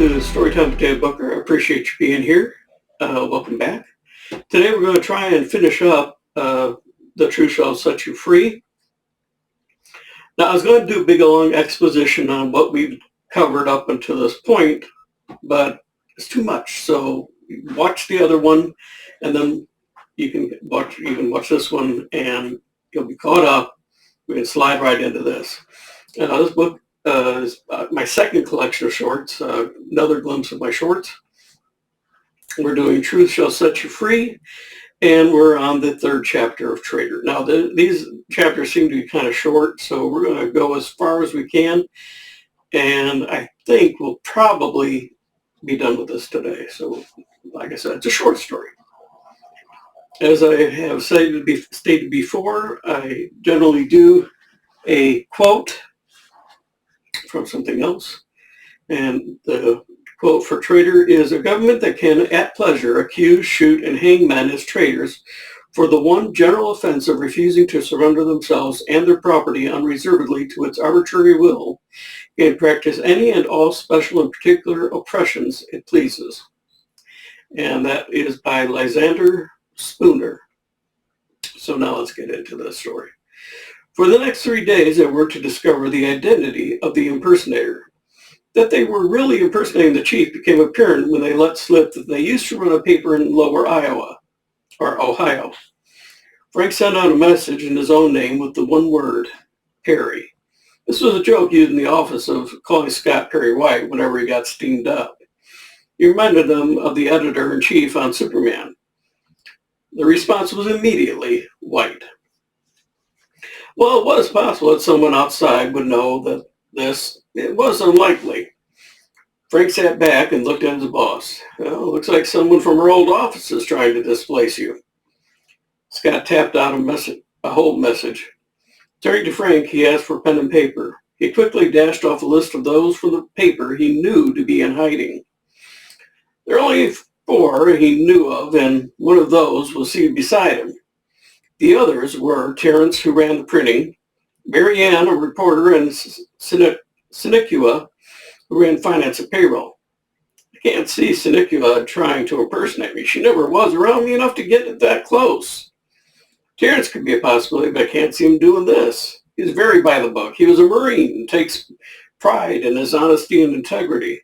to Storytime Potato Booker. I appreciate you being here. Welcome back. Today we're going to try and finish up The Truth Shall Set You Free. Now I was going to do a big long exposition on what we've covered up until this point, but it's too much. So watch the other one, and then you can watch this one, and you'll be caught up. We can slide right into this. This book is my second collection of shorts, another glimpse of my shorts. We're doing Truth Shall Set You Free, and we're on the third chapter of Traitor. Now, these chapters seem to be kind of short, so we're going to go as far as we can, and I think we'll probably be done with this today. So, like I said, it's a short story. As I have stated before, I generally do a quote from something else. And the quote for traitor is, "A government that can at pleasure accuse, shoot, and hang men as traitors for the one general offense of refusing to surrender themselves and their property unreservedly to its arbitrary will, can practice any and all special and particular oppressions it pleases." And that is by Lysander Spooner. So now let's get into this story. For the next 3 days, they were to discover the identity of the impersonator. That they were really impersonating the chief became apparent when they let slip that they used to run a paper in Lower Ohio. Frank sent out a message in his own name with the one word, Perry. This was a joke used in the office of calling Scott Perry White whenever he got steamed up. He reminded them of the editor-in-chief on Superman. The response was immediately White. Well, it was possible that someone outside would know that it was unlikely. Frank sat back and looked at his boss. Well, looks like someone from her old office is trying to displace you. Scott tapped out a hold message. Turning to Frank, he asked for pen and paper. He quickly dashed off a list of those from the paper he knew to be in hiding. There were only 4 he knew of, and one of those was seated beside him. The others were Terrence, who ran the printing, Mary Ann, a reporter, and Sinecua, who ran finance and payroll. I can't see Sinecua trying to impersonate me. She never was around me enough to get it that close. Terrence could be a possibility, but I can't see him doing this. He's very by the book. He was a Marine and takes pride in his honesty and integrity.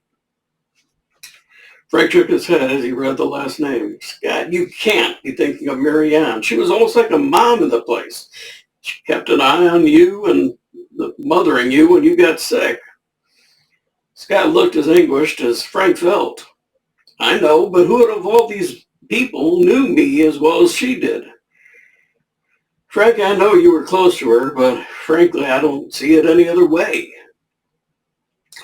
Frank shook his head as he read the last name. Scott, you can't be thinking of Mary Ann. She was almost like a mom in the place. She kept an eye on you and mothering you when you got sick. Scott looked as anguished as Frank felt. I know, but who of all these people knew me as well as she did? Frank, I know you were close to her, but frankly, I don't see it any other way.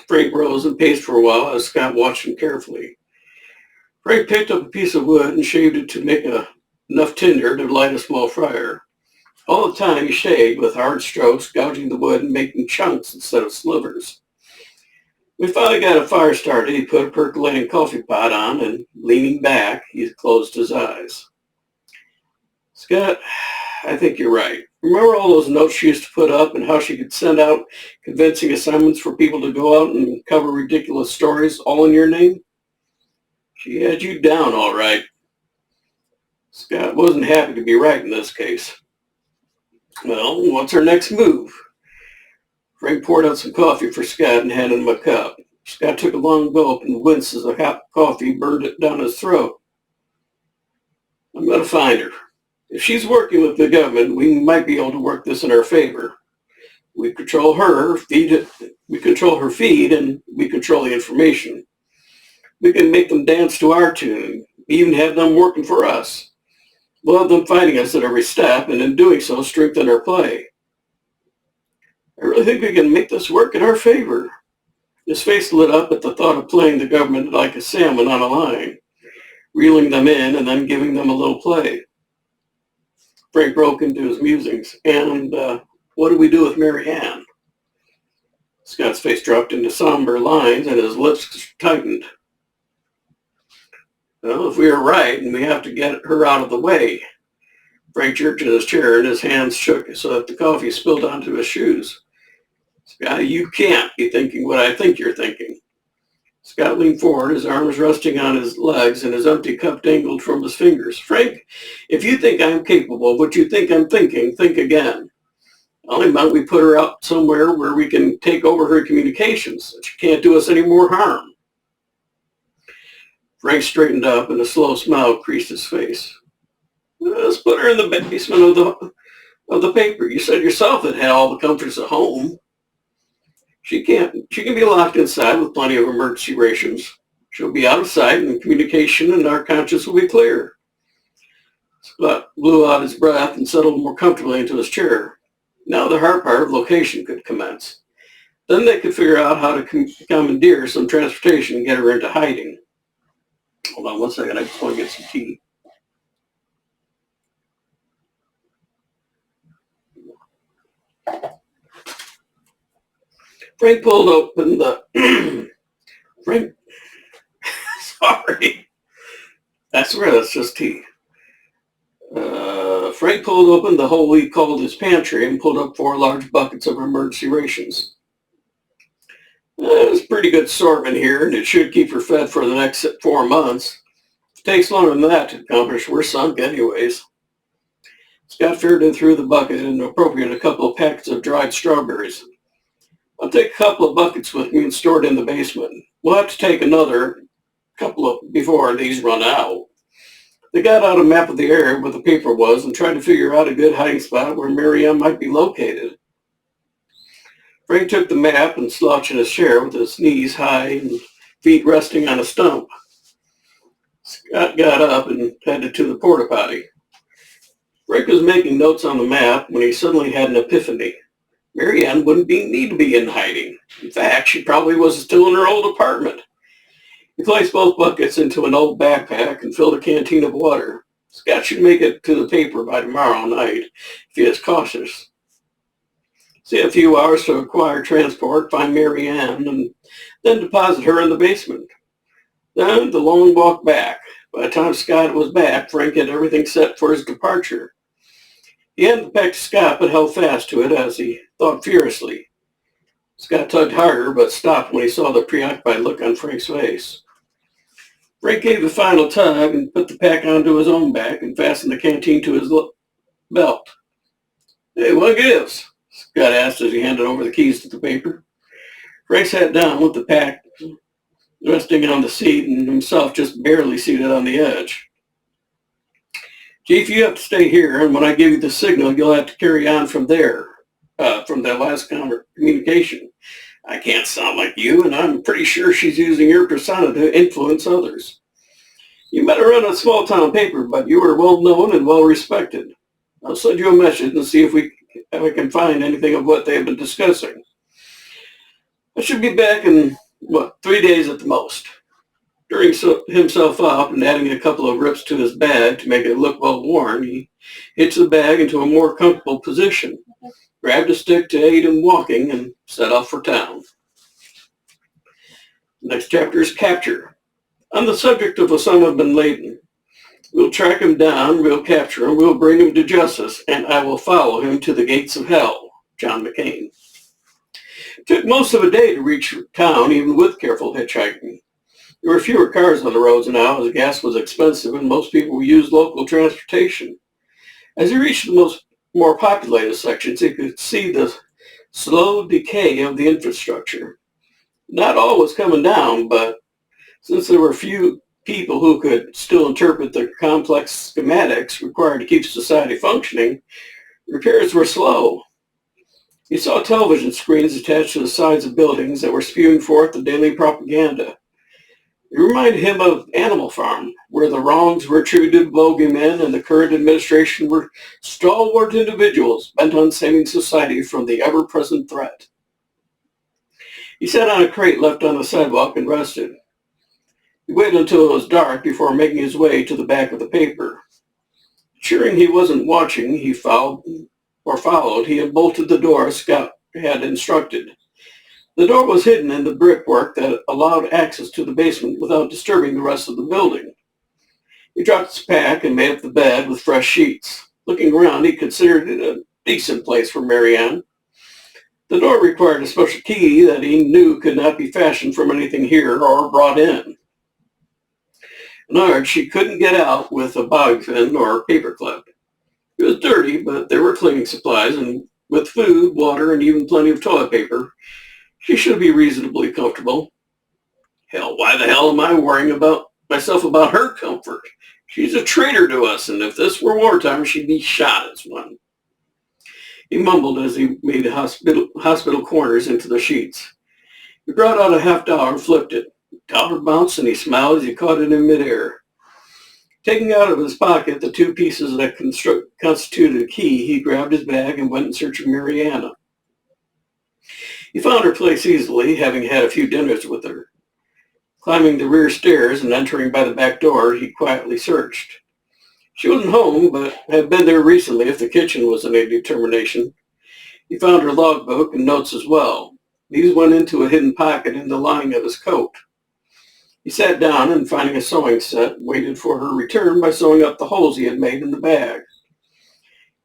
Frank rose and paced for a while as Scott watched him carefully. Frank picked up a piece of wood and shaved it to make enough tinder to light a small fire. All the time he shaved with hard strokes, gouging the wood and making chunks instead of slivers. When he finally got a fire started, he put a percolating coffee pot on and, leaning back, he closed his eyes. Scott, I think you're right. Remember all those notes she used to put up and how she could send out convincing assignments for people to go out and cover ridiculous stories all in your name? She had you down all right. Scott wasn't happy to be right in this case. Well, what's her next move? Frank poured out some coffee for Scott and handed him a cup. Scott took a long gulp and winced as the hot coffee burned it down his throat. I'm going to find her. If she's working with the government, we might be able to work this in our favor. We control her feed, and we control the information. We can make them dance to our tune, even have them working for us. We'll have them fighting us at every step, and in doing so, strengthen our play. I really think we can make this work in our favor. His face lit up at the thought of playing the government like a salmon on a line, reeling them in and then giving them a little play. Frank broke into his musings. And what do we do with Mary Ann? Scott's face dropped into somber lines and his lips tightened. Well, if we are right, and we have to get her out of the way. Frank jerked in his chair and his hands shook so that the coffee spilled onto his shoes. Scott, you can't be thinking what I think you're thinking. Scott leaned forward, his arms resting on his legs and his empty cup dangled from his fingers. Frank, if you think I'm capable of what you think I'm thinking, think again. Only might we put her out somewhere where we can take over her communications, so she can't do us any more harm. Frank straightened up and a slow smile creased his face. Let's put her in the basement of the paper. You said yourself it had all the comforts of home. She can be locked inside with plenty of emergency rations. She'll be out of sight and communication and our conscience will be clear. Scott blew out his breath and settled more comfortably into his chair. Now the hard part of location could commence. Then they could figure out how to commandeer some transportation and get her into hiding. Hold on one second, I just want to get some tea. Frank pulled open the... Sorry. That's just tea. Frank pulled open the hole he called his pantry and pulled up 4 large buckets of emergency rations. There's a pretty good assortment here, and it should keep her fed for the next 4 months. If it takes longer than that to accomplish, we're sunk anyways. Scott ferreted through the bucket and appropriated a couple of packets of dried strawberries. I'll take a couple of buckets with me and store it in the basement. We'll have to take another couple before these run out. They got out a map of the area where the paper was and tried to figure out a good hiding spot where Marianne might be located. Frank took the map and slouched in his chair with his knees high and feet resting on a stump. Scott got up and headed to the porta potty. Frank was making notes on the map when he suddenly had an epiphany. Marianne wouldn't need to be in hiding. In fact, she probably was still in her old apartment. He placed both buckets into an old backpack and filled a canteen of water. Scott should make it to the paper by tomorrow night if he is cautious. See a few hours to acquire transport, find Marianne, and then deposit her in the basement. Then the long walk back. By the time Scott was back, Frank had everything set for his departure. He handed the pack to Scott but held fast to it as he thought furiously. Scott tugged harder but stopped when he saw the preoccupied look on Frank's face. Frank gave the final tug and put the pack onto his own back and fastened the canteen to his belt. Hey, what gives? Scott asked as he handed over the keys to the paper. Frank sat down with the pack resting on the seat and himself just barely seated on the edge. Chief, you have to stay here, and when I give you the signal, you'll have to carry on from there, from that last communication. I can't sound like you, and I'm pretty sure she's using your persona to influence others. You met her run a small-town paper, but you were well-known and well-respected. I'll send you a message and see if we can find anything of what they have been discussing. I should be back in, 3 days at the most. Drawing himself up and adding a couple of rips to his bag to make it look well-worn, he hitched the bag into a more comfortable position, grabbed a stick to aid him walking, and set off for town. The next chapter is Capture. On the subject of Osama bin Laden, we'll track him down, we'll capture him, we'll bring him to justice, and I will follow him to the gates of hell. John McCain. It took most of a day to reach town, even with careful hitchhiking. There were fewer cars on the roads now, as gas was expensive and most people used local transportation. As he reached the more populated sections, he could see the slow decay of the infrastructure. Not all was coming down, but since there were few people who could still interpret the complex schematics required to keep society functioning, repairs were slow. He saw television screens attached to the sides of buildings that were spewing forth the daily propaganda. It reminded him of Animal Farm, where the wrongs were attributed to bogeymen and the current administration were stalwart individuals bent on saving society from the ever-present threat. He sat on a crate left on the sidewalk and rested. He waited until it was dark before making his way to the back of the paper. Ensuring he wasn't watching, he followed, he bolted the door Scott had instructed. The door was hidden in the brickwork that allowed access to the basement without disturbing the rest of the building. He dropped his pack and made up the bed with fresh sheets. Looking around, he considered it a decent place for Marianne. The door required a special key that he knew could not be fashioned from anything here or brought in. In other words, she couldn't get out with a bobby pin or a paperclip. It was dirty, but there were cleaning supplies, and with food, water, and even plenty of toilet paper, she should be reasonably comfortable. Hell, why the hell am I worrying about myself about her comfort? She's a traitor to us, and if this were wartime, she'd be shot as one. He mumbled as he made hospital corners into the sheets. He brought out a $50 and flipped it. The dollar bounced, and he smiled as he caught it in midair. Taking out of his pocket the two pieces that constituted a key, he grabbed his bag and went in search of Mariana. He found her place easily, having had a few dinners with her. Climbing the rear stairs and entering by the back door, he quietly searched. She wasn't home, but had been there recently if the kitchen was any determination. He found her logbook and notes as well. These went into a hidden pocket in the lining of his coat. He sat down and, finding a sewing set, waited for her return by sewing up the holes he had made in the bag.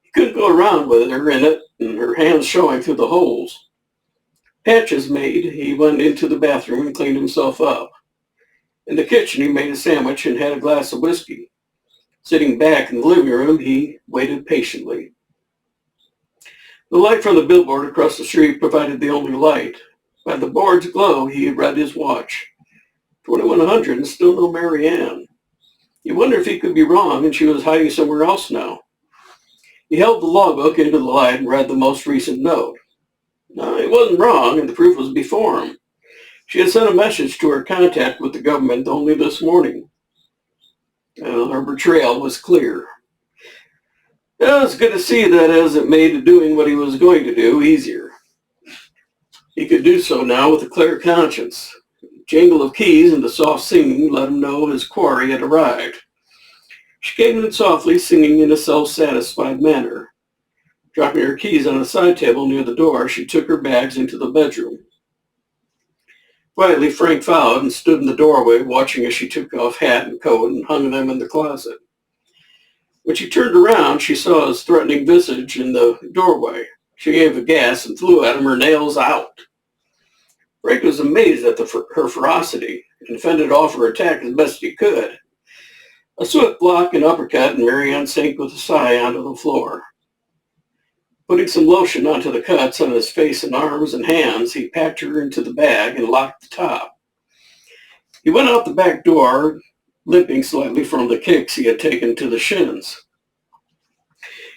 He couldn't go around with her in it and her hands showing through the holes. Patches made, he went into the bathroom and cleaned himself up. In the kitchen, he made a sandwich and had a glass of whiskey. Sitting back in the living room, he waited patiently. The light from the billboard across the street provided the only light. By the board's glow, he read his watch. 2100 and still no Marianne. He wondered if he could be wrong and she was hiding somewhere else now. He held the logbook into the light and read the most recent note. No, he wasn't wrong, and the proof was before him. She had sent a message to her contact with the government only this morning. Her betrayal was clear. It was good to see that, as it made doing what he was going to do easier. He could do so now with a clear conscience. The jangle of keys and the soft singing let him know his quarry had arrived. She came in softly, singing in a self-satisfied manner. Dropping her keys on a side table near the door, she took her bags into the bedroom. Quietly, Frank followed and stood in the doorway, watching as she took off hat and coat and hung them in the closet. When she turned around, she saw his threatening visage in the doorway. She gave a gasp and flew at him, her nails out. Frank was amazed at her ferocity and fended off her attack as best he could. A swift block and uppercut, and Marianne sank with a sigh onto the floor. Putting some lotion onto the cuts on his face and arms and hands, he packed her into the bag and locked the top. He went out the back door, limping slightly from the kicks he had taken to the shins.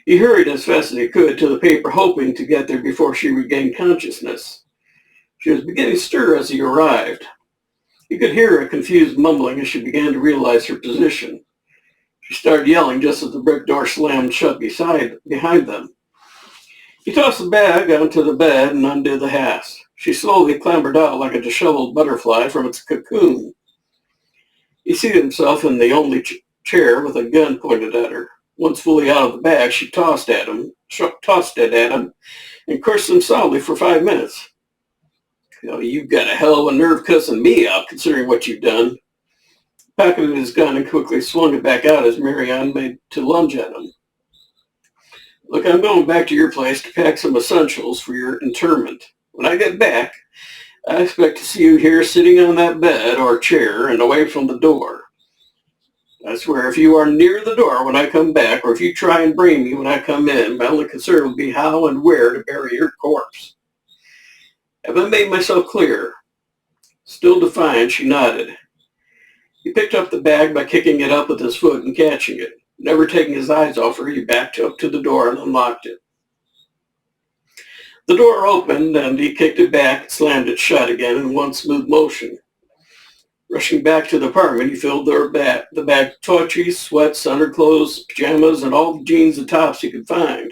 He hurried as fast as he could to the paper, hoping to get there before she regained consciousness. She was beginning to stir as he arrived. He could hear a confused mumbling as she began to realize her position. She started yelling just as the brick door slammed shut behind them. He tossed the bag onto the bed and undid the hasp. She slowly clambered out like a disheveled butterfly from its cocoon. He seated himself in the only chair with a gun pointed at her. Once fully out of the bag, she tossed it at him, and cursed him softly for 5 minutes. You've got a hell of a nerve cussing me out, considering what you've done. He pocketed his gun and quickly swung it back out as Marianne made to lunge at him. Look, I'm going back to your place to pack some essentials for your interment. When I get back, I expect to see you here sitting on that bed or chair and away from the door. I swear, if you are near the door when I come back, or if you try and bring me when I come in, my only concern will be how and where to bury your corpse. Have I made myself clear? Still defiant, she nodded. He picked up the bag by kicking it up with his foot and catching it. Never taking his eyes off her, he backed up to the door and unlocked it. The door opened, and he kicked it back and slammed it shut again in one smooth motion. Rushing back to the apartment, he filled the bag with toiletries, sweats, underclothes, pajamas, and all the jeans and tops he could find.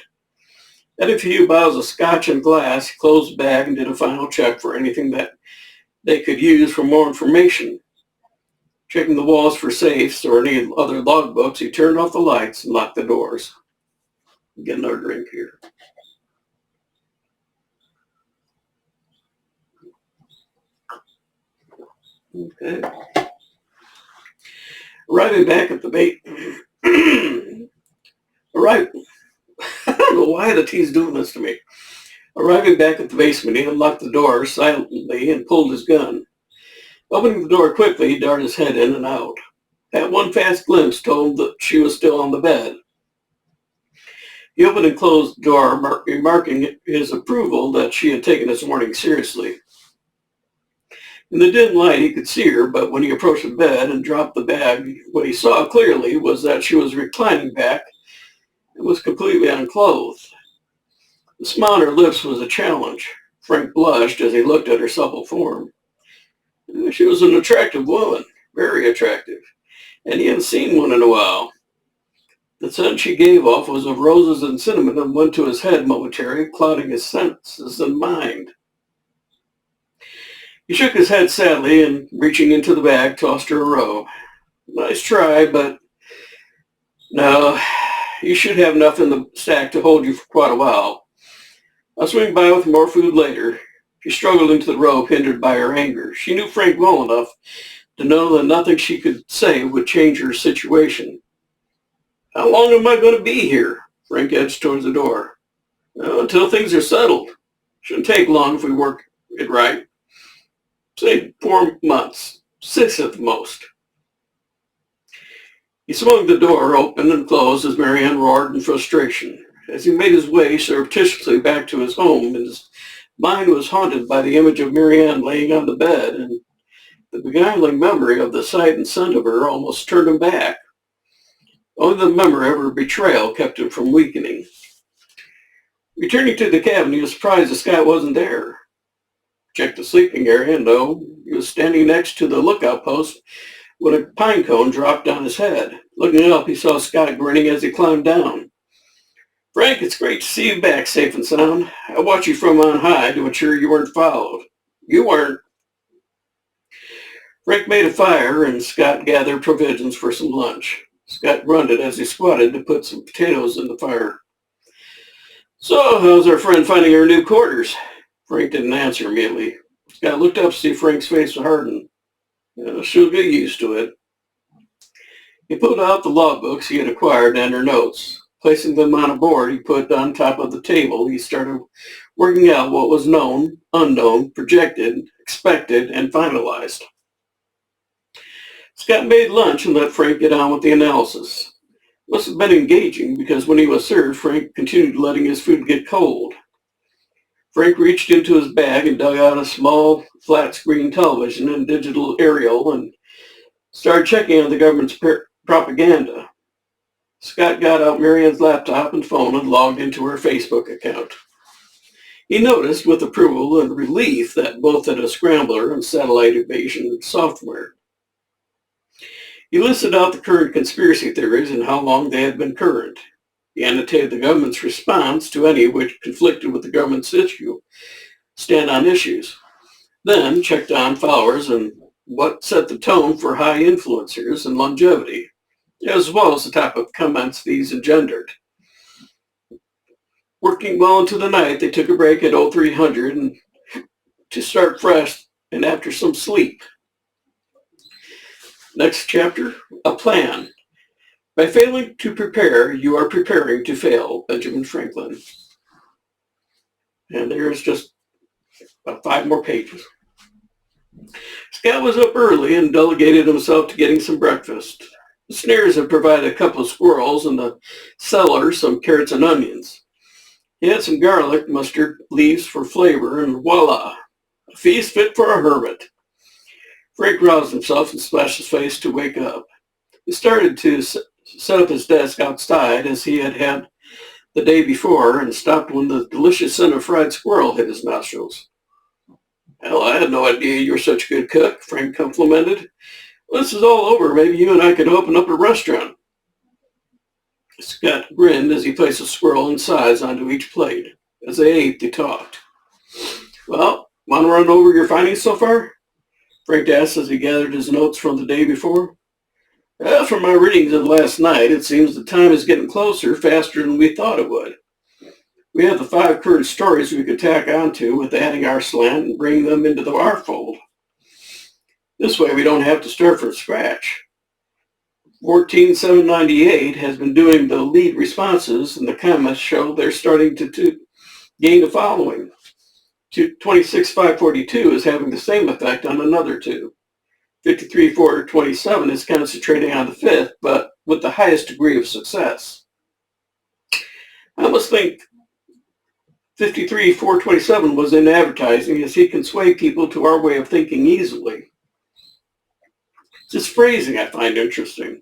Added a few bottles of scotch and glass, he closed the bag and did a final check for anything that they could use for more information. Checking the walls for safes or any other logbooks, he turned off the lights and locked the doors. Get another drink here. Okay. Arriving back at the bait. Right. I don't know why the tea's doing this to me. Arriving back at the basement, he unlocked the door silently and pulled his gun. Opening the door quickly, he darted his head in and out. That one fast glimpse told him that she was still on the bed. He opened and closed the door, remarking his approval that she had taken his warning seriously. In the dim light, he could see her, but when he approached the bed and dropped the bag, what he saw clearly was that she was reclining back and was completely unclothed. The smile on her lips was a challenge. Frank blushed as he looked at her supple form. She was an attractive woman, very attractive, and he hadn't seen one in a while. The scent she gave off was of roses and cinnamon and went to his head momentarily, clouding his senses and mind. He shook his head sadly and, reaching into the bag, tossed her a robe. Nice try, but no, you should have enough in the sack to hold you for quite a while. I'll swing by with more food later. She struggled into the robe, hindered by her anger. She knew Frank well enough to know that nothing she could say would change her situation. How long am I going to be here? Frank edged towards the door. Until things are settled. Shouldn't take long if we work it right. Say 4 months, 6 at the most. He swung the door open and closed as Marianne roared in frustration. As he made his way surreptitiously back to his home, his mind was haunted by the image of Marianne laying on the bed, and the beguiling memory of the sight and scent of her almost turned him back. Only the memory of her betrayal kept him from weakening. Returning to the cabin, he was surprised that Scott wasn't there. Checked the sleeping area, and no, he was standing next to the lookout post when a pine cone dropped on his head. Looking up, he saw Scott grinning as he climbed down. Frank, it's great to see you back safe and sound. I watched you from on high to ensure you weren't followed. You weren't. Frank made a fire, and Scott gathered provisions for some lunch. Scott grunted as he squatted to put some potatoes in the fire. So, how's our friend finding her new quarters? Frank didn't answer immediately. Scott looked up to see Frank's face harden. She'll get used to it. He pulled out the logbooks he had acquired and her notes. Placing them on a board he put on top of the table, he started working out what was known, unknown, projected, expected, and finalized. Scott made lunch and let Frank get on with the analysis. It must have been engaging because when he was served, Frank continued letting his food get cold. Frank reached into his bag and dug out a small flat-screen television and digital aerial and started checking on the government's propaganda. Scott got out Marianne's laptop and phone and logged into her Facebook account. He noticed with approval and relief that both had a scrambler and satellite evasion software. He listed out the current conspiracy theories and how long they had been current. He annotated the government's response to any which conflicted with the government's stand-on issues. Then checked on followers and what set the tone for high influencers and longevity, as well as the type of comments these engendered. Working well into the night, they took a break at 0300 and to start fresh and after some sleep. Next chapter, a plan. By failing to prepare, you are preparing to fail, Benjamin Franklin. And there's just about 5 more pages. Scott was up early and delegated himself to getting some breakfast. The Snares had provided a couple of squirrels and the cellar some carrots and onions. He had some garlic, mustard, leaves for flavor, and voila, a feast fit for a hermit. Frank roused himself and splashed his face to wake up. He started to set up his desk outside as he had the day before and stopped when the delicious scent of fried squirrel hit his nostrils. Hell, I had no idea you were such a good cook, Frank complimented. When this is all over, maybe you and I could open up a restaurant. Scott grinned as he placed a squirrel in size onto each plate. As they ate, they talked. Well, want to run over your findings so far? Frank asked as he gathered his notes from the day before. From my readings of last night, it seems the time is getting closer faster than we thought it would. We have the 5 current stories we could tack onto with adding our slant and bring them into our fold. This way we don't have to start from scratch. 14798 has been doing the lead responses, and the comments show they're starting to gained a following. 26,542 is having the same effect on another two. 53,427 is concentrating on the fifth, but with the highest degree of success. I almost think 53,427 was in advertising, as he can sway people to our way of thinking easily. This phrasing I find interesting.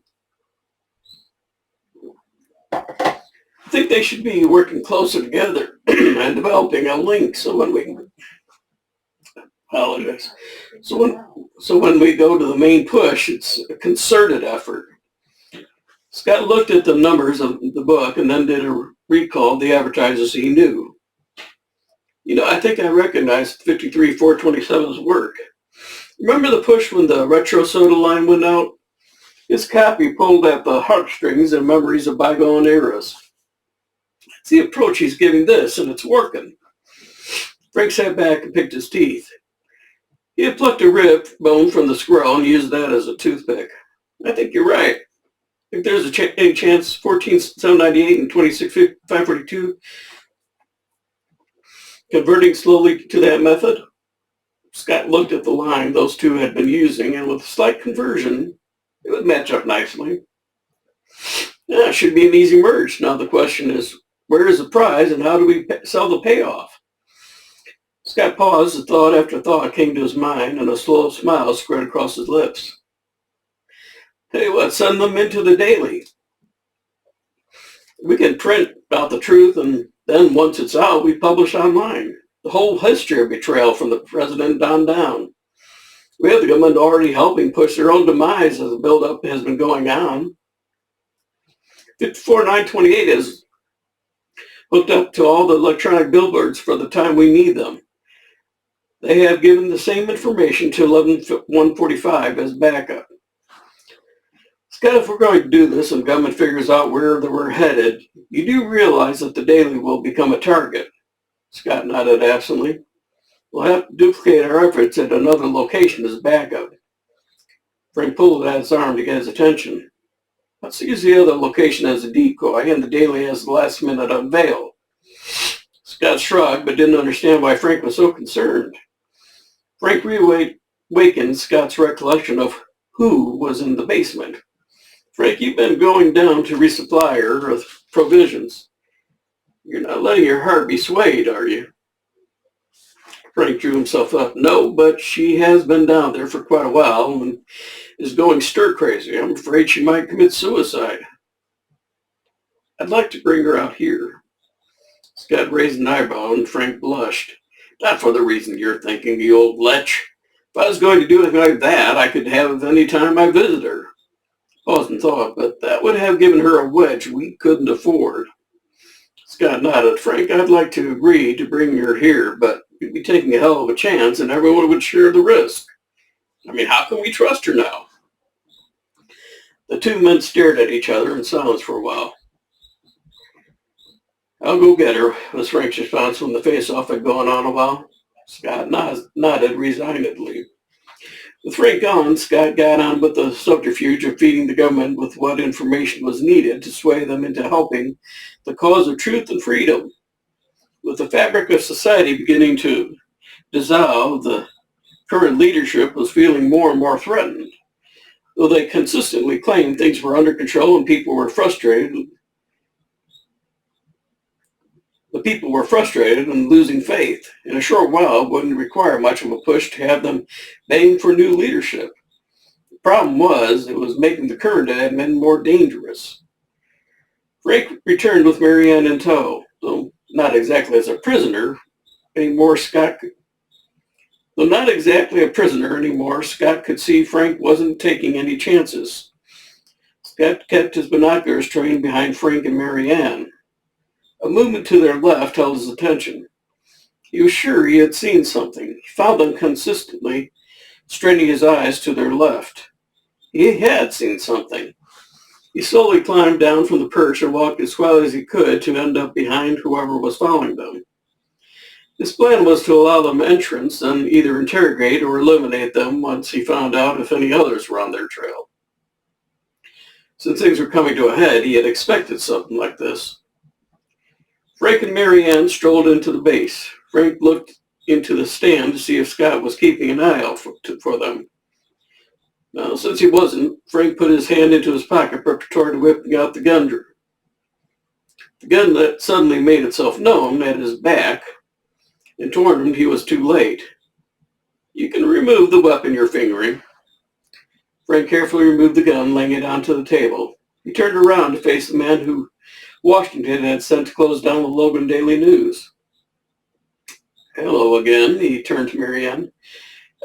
I think they should be working closer together and developing a link so when we apologize. So when we go to the main push, it's a concerted effort. Scott looked at the numbers of the book and then did a recall of the advertisers he knew. I think I recognized 53,427's work. Remember the push when the retro soda line went out? His copy pulled at the heartstrings and memories of bygone eras. It's the approach he's giving this, and it's working. Frank sat back and picked his teeth. He had plucked a rib bone from the squirrel and used that as a toothpick. I think you're right. If there's any chance 14,798 and 26,542 converting slowly to that method? Scott looked at the line those two had been using, and with a slight conversion, it would match up nicely. It should be an easy merge. Now the question is, where is the prize and how do we sell the payoff? Scott paused as thought after thought came to his mind, and a slow smile spread across his lips. Tell you what, send them into the Daily. We can print out the truth, and then once it's out, we publish online. The whole history of betrayal from the president on down. We have the government already helping push their own demise as the buildup has been going on. 54,928 is hooked up to all the electronic billboards for the time we need them. They have given the same information to 11,145 as backup. Scott, if we're going to do this and government figures out where we're headed, you do realize that the Daily will become a target. Scott nodded absently. We'll have to duplicate our efforts at another location as backup. Frank pulled at his arm to get his attention. Let's use the other location as a decoy and the Daily as the last minute unveil. Scott shrugged, but didn't understand why Frank was so concerned. Frank reawakened Scott's recollection of who was in the basement. Frank, you've been going down to resupply her with provisions. You're not letting your heart be swayed, are you? Frank drew himself up. No, but she has been down there for quite a while and is going stir crazy. I'm afraid she might commit suicide. I'd like to bring her out here. Scott raised an eyebrow and Frank blushed. Not for the reason you're thinking, you old lech. If I was going to do anything like that, I could have any time I visit her. Paused and thought, but that would have given her a wedge we couldn't afford. Scott nodded. Frank, I'd like to agree to bring her here, but you'd be taking a hell of a chance and everyone would share the risk. I mean, how can we trust her now? The two men stared at each other in silence for a while. I'll go get her, was Frank's response when the face-off had gone on a while. Scott nodded resignedly. With Frank gone, Scott got on with the subterfuge of feeding the government with what information was needed to sway them into helping the cause of truth and freedom. With the fabric of society beginning to dissolve, the current leadership was feeling more and more threatened. Though they consistently claimed things were under control and people were frustrated, the people were frustrated and losing faith. In a short while, it wouldn't require much of a push to have them bang for new leadership. The problem was, it was making the current admin more dangerous. Frank returned with Marianne in tow, though not exactly as a prisoner anymore. Scott could see Frank wasn't taking any chances. Scott kept his binoculars trained behind Frank and Marianne. A movement to their left held his attention. He was sure he had seen something. He found them consistently straining his eyes to their left. He had seen something. He slowly climbed down from the perch and walked as well as he could to end up behind whoever was following them. His plan was to allow them entrance and either interrogate or eliminate them once he found out if any others were on their trail. Since things were coming to a head, he had expected something like this. Frank and Marianne strolled into the base. Frank looked into the stand to see if Scott was keeping an eye out for them. Now, since he wasn't, Frank put his hand into his pocket preparatory to whipping out the gun. The gun that suddenly made itself known at his back and warned him he was too late. "You can remove the weapon you're fingering." Frank carefully removed the gun, laying it onto the table. He turned around to face the man who Washington had sent to close down the Logan Daily News. "Hello again," he turned to Marianne.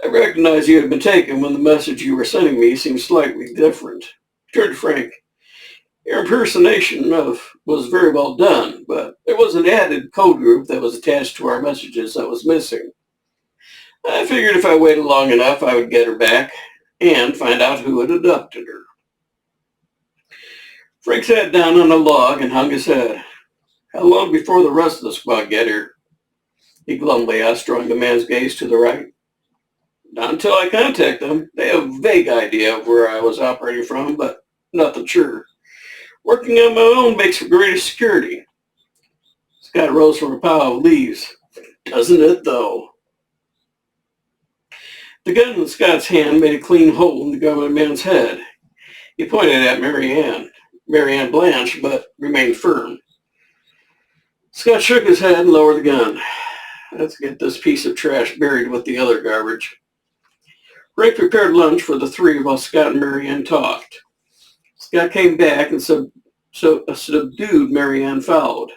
"I recognize you had been taken when the message you were sending me seemed slightly different." He turned to Frank. "Your impersonation was very well done, but there was an added code group that was attached to our messages that was missing. I figured if I waited long enough, I would get her back and find out who had abducted her." Frank sat down on a log and hung his head. "How long before the rest of the squad get here?" he glumly asked, drawing the man's gaze to the right. "Not until I contact them. They have a vague idea of where I was operating from, but nothing sure. Working on my own makes for greater security." Scott rose from a pile of leaves. "Doesn't it, though?" The gun in Scott's hand made a clean hole in the government man's head. He pointed at Marianne Blanche, but remained firm. Scott shook his head and lowered the gun. "Let's get this piece of trash buried with the other garbage." Frank prepared lunch for the three while Scott and Marianne talked. Scott came back and a subdued Marianne followed.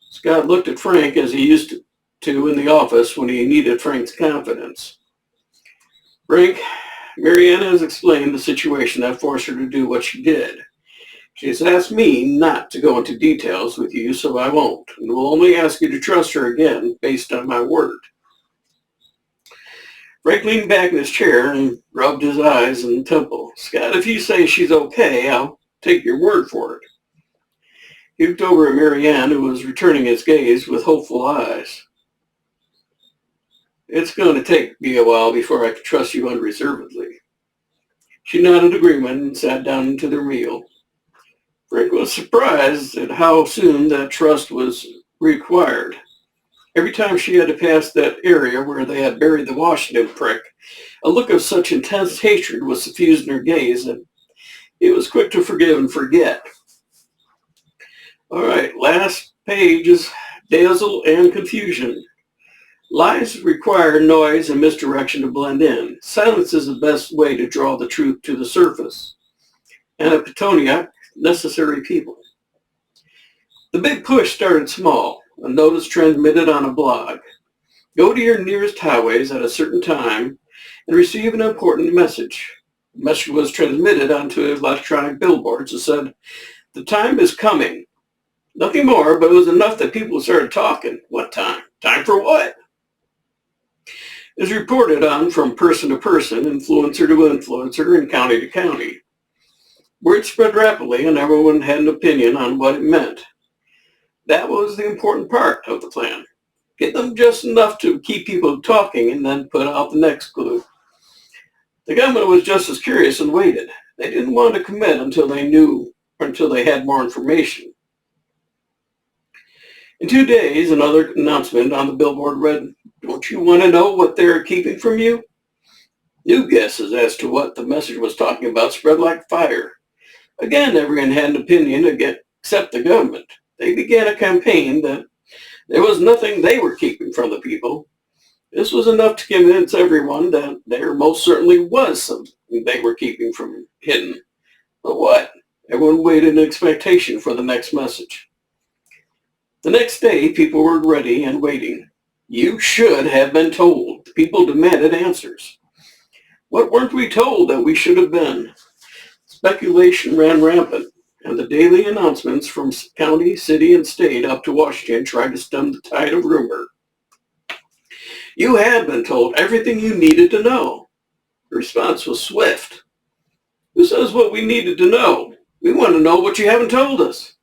Scott looked at Frank as he used to in the office when he needed Frank's confidence. "Frank, Marianne has explained the situation that forced her to do what she did. She has asked me not to go into details with you, so I won't, and will only ask you to trust her again based on my word." Frank leaned back in his chair and rubbed his eyes and temple. "Scott, if you say she's okay, I'll take your word for it." He looked over at Marianne, who was returning his gaze with hopeful eyes. "It's going to take me a while before I can trust you unreservedly." She nodded agreement and sat down to their meal. Frank was surprised at how soon that trust was required. Every time she had to pass that area where they had buried the Washington prick, a look of such intense hatred was suffused in her gaze that he was quick to forgive and forget. All right, last page is dazzle and confusion. Lies require noise and misdirection to blend in. Silence is the best way to draw the truth to the surface. And at Petoniac, necessary people. The big push started small. A notice transmitted on a blog. Go to your nearest highways at a certain time and receive an important message. The message was transmitted onto electronic billboards that said, "The time is coming." Nothing more, but it was enough that people started talking. What time? Time for what? It was reported on from person to person, influencer to influencer, and county to county. Word spread rapidly, and everyone had an opinion on what it meant. That was the important part of the plan. Get them just enough to keep people talking and then put out the next clue. The government was just as curious and waited. They didn't want to commit until they knew or until they had more information. In 2 days, another announcement on the billboard read, "Don't you want to know what they're keeping from you?" New guesses as to what the message was talking about spread like fire. Again, everyone had an opinion except the government. They began a campaign that there was nothing they were keeping from the people. This was enough to convince everyone that there most certainly was something they were keeping from hidden. But what? Everyone waited in expectation for the next message. The next day, people were ready and waiting. You should have been told. The people demanded answers. What weren't we told that we should have been? Speculation ran rampant, and the daily announcements from county, city, and state up to Washington tried to stem the tide of rumor. You had been told everything you needed to know. The response was swift. Who says what we needed to know? We want to know what you haven't told us.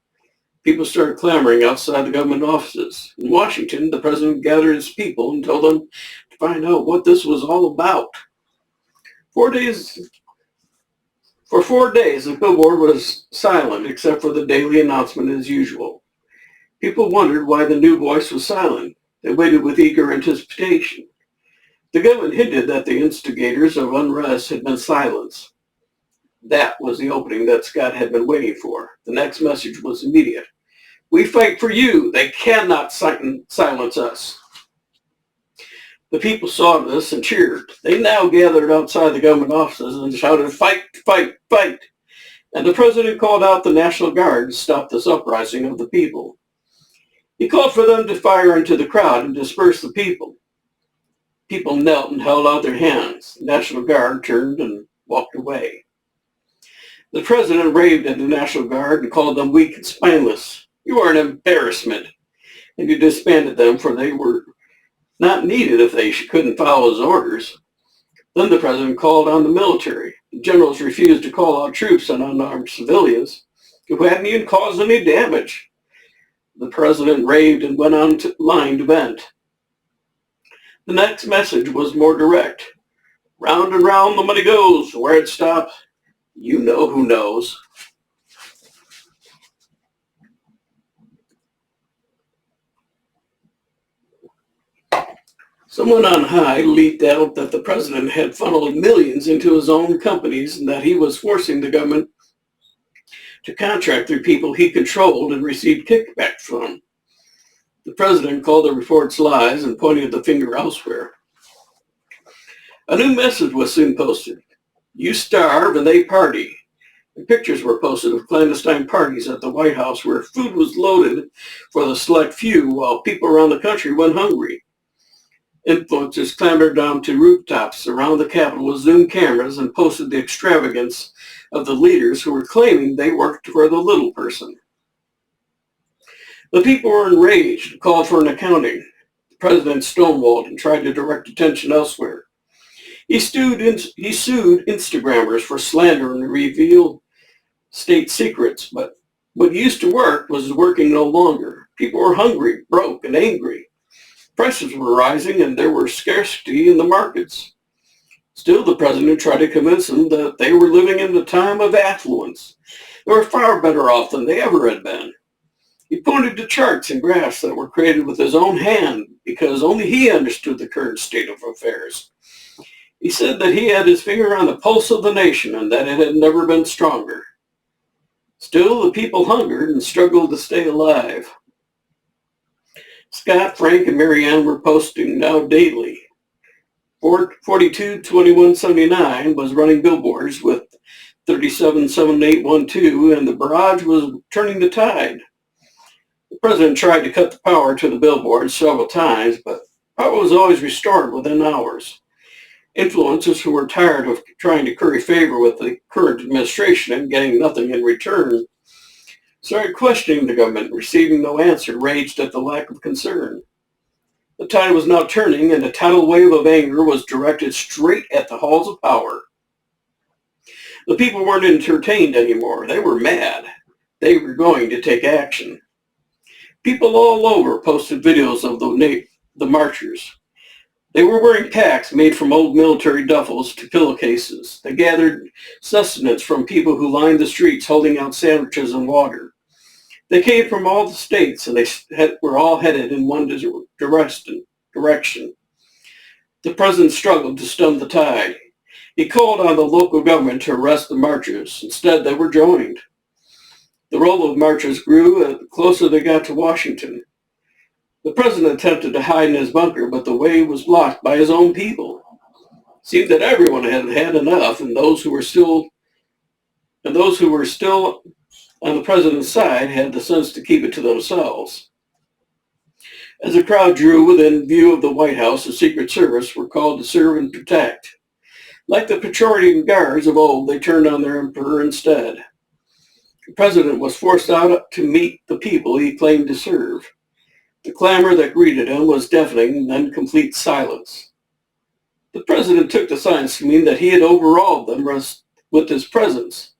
People started clamoring outside the government offices. In Washington, the president gathered his people and told them to find out what this was all about. For 4 days, the billboard was silent except for the daily announcement as usual. People wondered why the new voice was silent. They waited with eager anticipation. The government hinted that the instigators of unrest had been silenced. That was the opening that Scott had been waiting for. The next message was immediate. We fight for you. They cannot silence us. The people saw this and cheered. They now gathered outside the government offices and shouted, fight, fight, fight. And the president called out the National Guard to stop this uprising of the people. He called for them to fire into the crowd and disperse the people. People knelt and held out their hands. The National Guard turned and walked away. The president raved at the National Guard and called them weak and spineless. You are an embarrassment. And he disbanded them, for they were not needed if they couldn't follow his orders. Then the president called on the military. The generals refused to call out troops on unarmed civilians who hadn't even caused any damage. The president raved and went on line to vent. The next message was more direct. Round and round the money goes. Where it stops, you know who knows. Someone on high leaked out that the president had funneled millions into his own companies and that he was forcing the government to contract through people he controlled and received kickbacks from. The president called the reports lies and pointed the finger elsewhere. A new message was soon posted. You starve and they party. And pictures were posted of clandestine parties at the White House where food was loaded for the select few while people around the country went hungry. Influencers clambered down to rooftops around the Capitol with Zoom cameras and posted the extravagance of the leaders who were claiming they worked for the little person. The people were enraged and called for an accounting. The president stonewalled and tried to direct attention elsewhere. He sued Instagrammers for slander and revealed state secrets, but what used to work was working no longer. People were hungry, broke, and angry. Prices were rising and there was scarcity in the markets. Still, the president tried to convince them that they were living in a time of affluence. They were far better off than they ever had been. He pointed to charts and graphs that were created with his own hand because only he understood the current state of affairs. He said that he had his finger on the pulse of the nation and that it had never been stronger. Still, the people hungered and struggled to stay alive. Scott, Frank, and Marianne were posting now daily. 422179 was running billboards with 377812, and the barrage was turning the tide. The president tried to cut the power to the billboards several times, but power was always restored within hours. Influencers who were tired of trying to curry favor with the current administration and getting nothing in return started questioning the government, receiving no answer, raged at the lack of concern. The tide was now turning, and a tidal wave of anger was directed straight at the halls of power. The people weren't entertained anymore. They were mad. They were going to take action. People all over posted videos of the marchers. They were wearing packs made from old military duffels to pillowcases. They gathered sustenance from people who lined the streets holding out sandwiches and water. They came from all the states, and they were all headed in one direction. The president struggled to stem the tide. He called on the local government to arrest the marchers. Instead, they were joined. The roll of marchers grew the closer they got to Washington. The president attempted to hide in his bunker, but the way was blocked by his own people. It seemed that everyone had had enough, and those who were still on the president's side had the sense to keep it to themselves. As the crowd drew within view of the White House, the Secret Service were called to serve and protect. Like the Praetorian Guards of old, they turned on their emperor instead. The president was forced out to meet the people he claimed to serve. The clamor that greeted him was deafening and then complete silence. The president took the signs to mean that he had overawed them with his presence.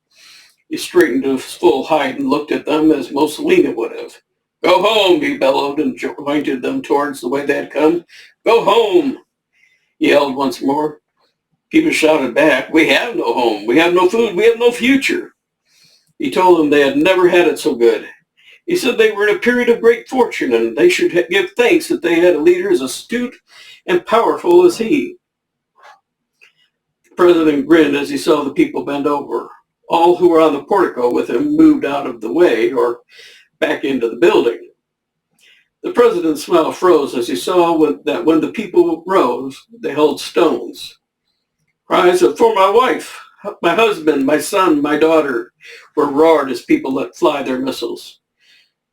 He straightened to his full height and looked at them as Mussolini would have. Go home, he bellowed and pointed them towards the way they had come. Go home, he yelled once more. People shouted back, we have no home, we have no food, we have no future. He told them they had never had it so good. He said they were in a period of great fortune and they should give thanks that they had a leader as astute and powerful as he. The president grinned as he saw the people bend over. All who were on the portico with him moved out of the way or back into the building. The president's smile froze as he saw that when the people rose, they held stones. Cries of, "For my wife, my husband, my son, my daughter," were roared as people let fly their missiles.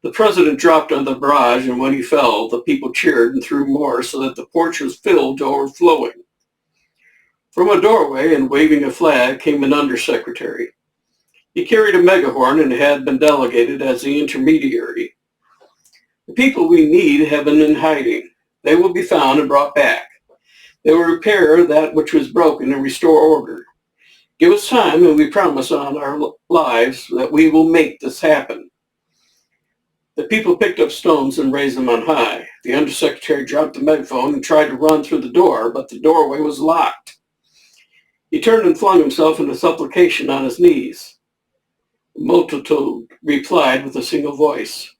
The president dropped on the barrage, and when he fell, the people cheered and threw more so that the porch was filled to overflowing. From a doorway and waving a flag came an undersecretary. He carried a megahorn and had been delegated as the intermediary. "The people we need have been in hiding. They will be found and brought back. They will repair that which was broken and restore order. Give us time and we promise on our lives that we will make this happen." The people picked up stones and raised them on high. The undersecretary dropped the megaphone and tried to run through the door, but the doorway was locked. He turned and flung himself into supplication on his knees. The multitude replied with a single voice,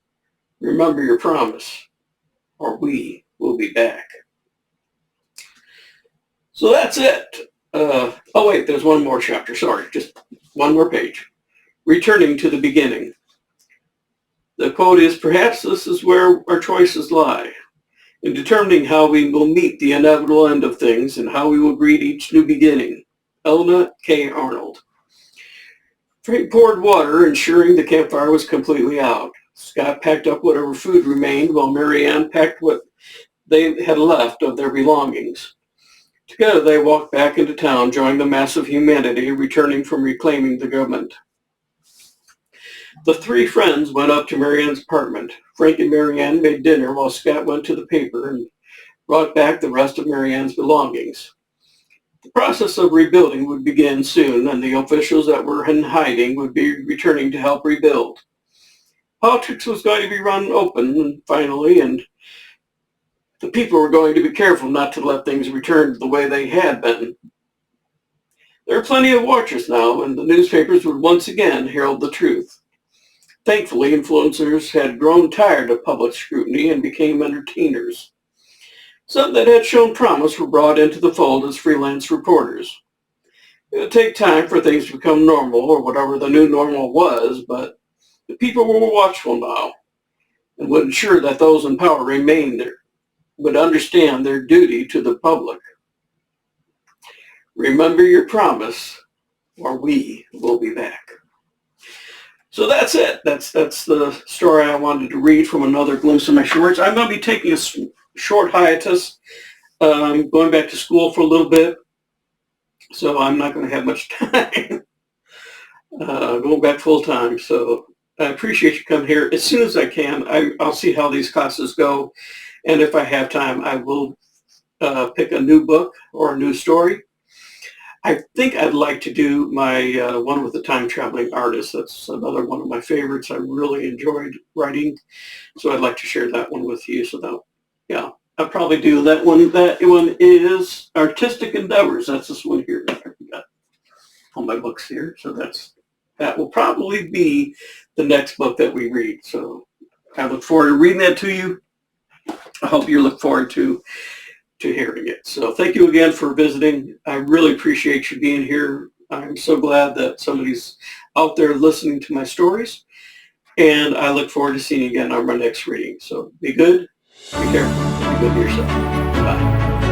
"Remember your promise, or we will be back." So that's it. Oh wait, there's one more chapter. Sorry, just one more page. Returning to the beginning. The quote is, "Perhaps this is where our choices lie, in determining how we will meet the inevitable end of things and how we will greet each new beginning." Elna K. Arnold. Frank poured water, ensuring the campfire was completely out. Scott packed up whatever food remained, while Mary Ann packed what they had left of their belongings. Together they walked back into town, joining the mass of humanity returning from reclaiming the government. The three friends went up to Mary Ann's apartment. Frank and Mary Ann made dinner while Scott went to the paper and brought back the rest of Mary Ann's belongings. The process of rebuilding would begin soon, and the officials that were in hiding would be returning to help rebuild. Politics was going to be run open finally, and the people were going to be careful not to let things return to the way they had been. There were plenty of watchers now, and the newspapers would once again herald the truth. Thankfully, influencers had grown tired of public scrutiny and became entertainers. Some that had shown promise were brought into the fold as freelance reporters. It would take time for things to become normal, or whatever the new normal was, but the people were watchful now and would ensure that those in power remained there, would understand their duty to the public. Remember your promise, or we will be back. So that's it. That's the story I wanted to read from another glimpse of my shorts. I'm going to be taking a short hiatus, going back to school for a little bit, so I'm not going to have much time. Going back full time. So I appreciate you coming here. As soon as I can, I'll see how these classes go, and if I have time, I will pick a new book or a new story. I think I'd like to do my one with the time-traveling artist. That's another one of my favorites. I really enjoyed writing, so I'd like to share that one with you. So that, yeah, I'll probably do that one. That one is Artistic Endeavors. That's this one here. I've got all my books here. So that will probably be the next book that we read. So I look forward to reading that to you. I hope you look forward to hearing it. So thank you again for visiting. I really appreciate you being here. I'm so glad that somebody's out there listening to my stories, and I look forward to seeing you again on my next reading. So be good, be careful, be good to yourself. Bye.